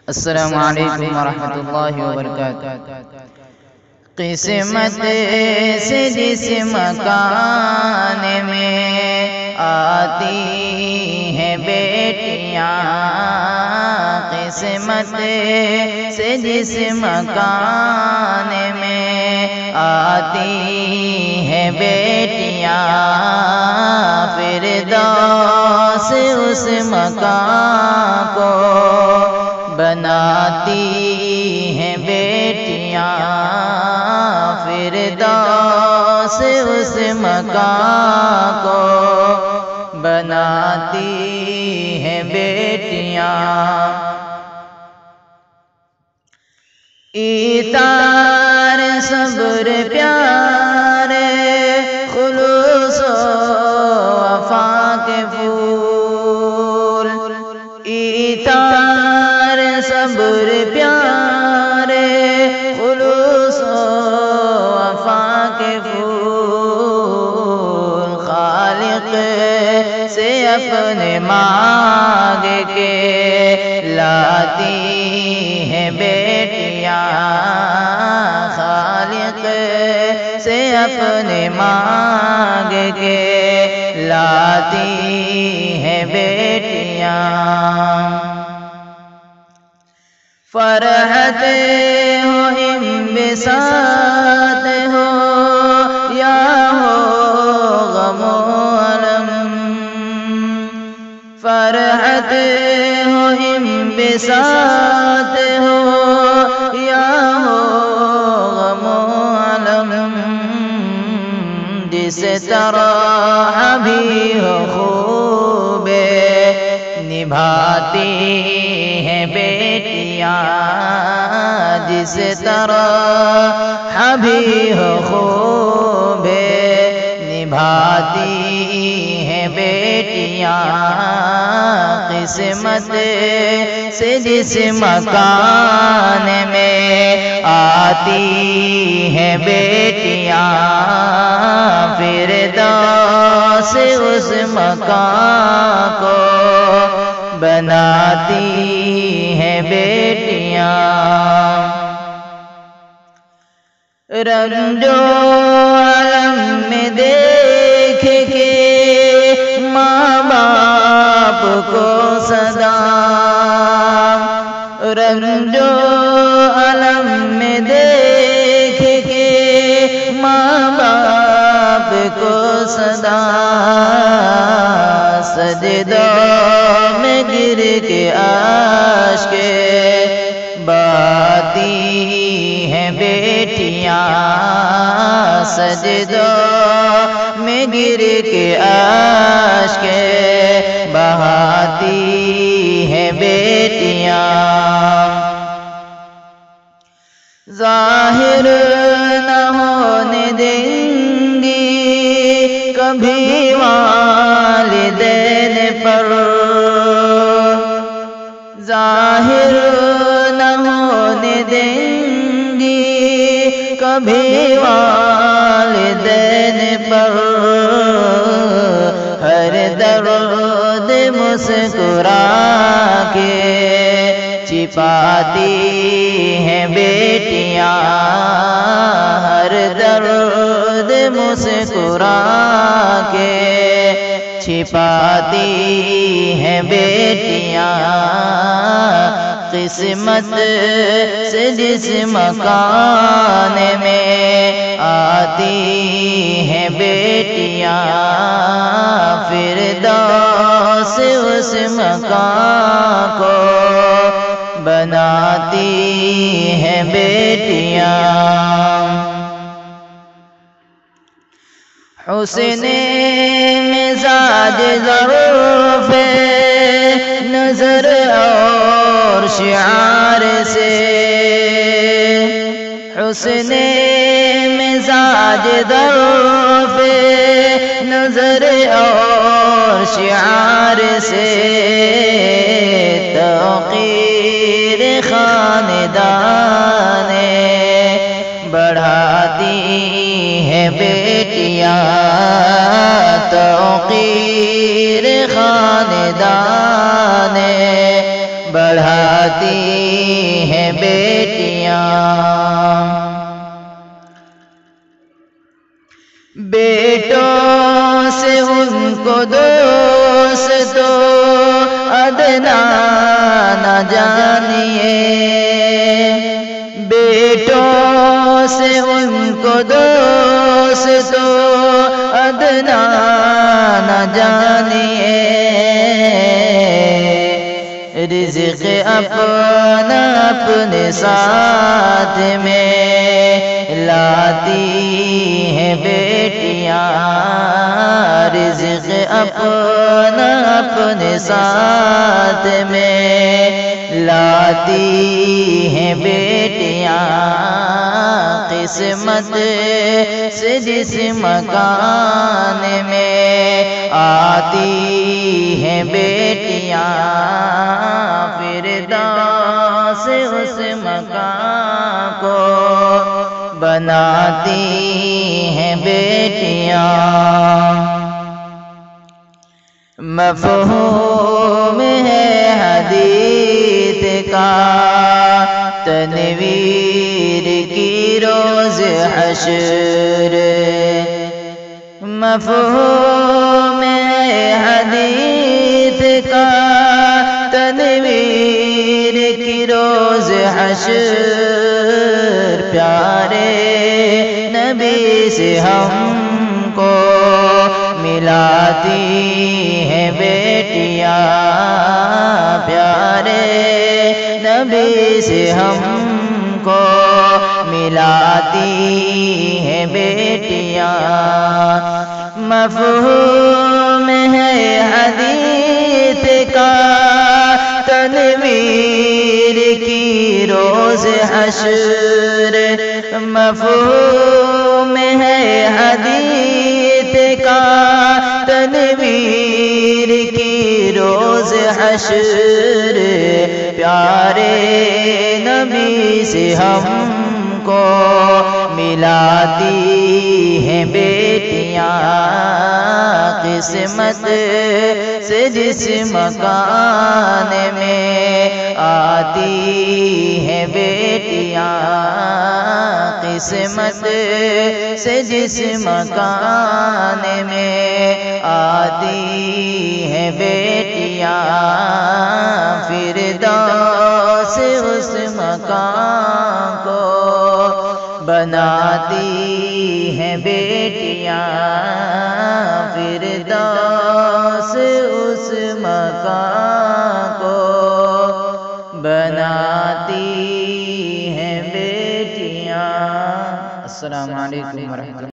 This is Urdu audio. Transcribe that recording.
السلام علیکم ورحمۃ اللہ وبرکاتہ۔ قسمت سے جس مکان میں آتی ہیں بیٹیاں، قسمت سے جس مکان میں آتی ہیں بیٹیاں، فردوس اس مکان کو بناتی ہیں بیٹیاں، فردوس اس مکان کو بناتی ہیں بیٹیاں۔ ایثار صبر پیار خلوص و وفا کے پھول، ایثار صبر پیار خلوص و وفا کے پھول، خالق سے اپنے مانگ کے لاتی ہیں بیٹیاں، خالق سے اپنے مانگ کے لاتی ہیں بیٹیاں۔ فرحت ہو انبساط ہو یا ہو غم و الم، فرحت ہو انبساط ہو یا ہو غم و الم، جس طرح بھی ہو خوب نبھاتی ہیں بیٹیاں، جس طرح بھی ہو خوب نبھاتی ہیں بیٹیاں، قسمت سے جس مکان میں آتی ہیں بیٹیاں، فردوس اس مکان کو بناتی ہیں بیٹیاں۔ رنج و الم میں دیکھ کے ماں باپ کو صدا، رنج و الم میں دیکھ کے ماں باپ کو صدا، سجدوں میں گر کے اشک بہاتی ہیں بیٹیاں، سجدوں میں گر کے اشک بہاتی ہیں بیٹیاں۔ ظاہر نہ ہونے دیں گی کبھی والدین پر، ظاہر نہ ہونے دیں گی کبھی والدین پر، ہر درد مسکرا کے چھپاتی ہیں بیٹیاں، ہر درد مسکرا کے چھپاتی ہیں بیٹیاں، قسمت سے جس مکان میں آتی ہیں بیٹیاں، فردوس اس مکان کو بناتی ہیں بیٹیاں۔ حسن مزاج ظرف نظر اور شعار سے، حسن مزاج ظرف نظر اور شعار سے، توقیر خاندان بڑھاتی ہیں بیٹیاں، توقیر خاندان پڑھاتی ہیں بیٹیاں، بیٹوں سے ان کو دوست تو ادنا نہ جانیے، بیٹوں سے ان کو دوست تو ادنا نہ جانیے، رزق اپنا اپنے ساتھ میں لاتی ہیں بیٹیاں، رزق اپنا اپنے ساتھ میں لاتی ہیں بیٹیاں، قسمت سے جس مکان میں آتی ہیں بیٹیاں، فردوس اس مکان کو بناتی ہیں بیٹیاں۔ مفہوم ہے حدیث کا تنویر کی روز حشر، مفہوم ہے حدیث کا تنویر کی روز حشر، پیارے نبی سے ہم کو ملاتی ہیں بیٹیاں، پیارے نبی سے ہم کو ملاتی ہیں بیٹیاں، مفہوم ہے حدیث کا تنویر کی روز حشر، مفہوم ہے حدیث کا تنویر کی روز حشر، پیارے نبی سے ہم کو ملاتی ہیں بیٹیاں، قسمت سے جس مکان میں آتی ہیں بیٹیاں، قسمت سے جس مکان میں آتی ہیں بیٹیاں، فردوس اس مکان کو بناتی ہیں بیٹیاں، فردوس اس مکان کو بناتی ہیں بیٹیاں۔ السلام علیکم ورحمۃ اللہ۔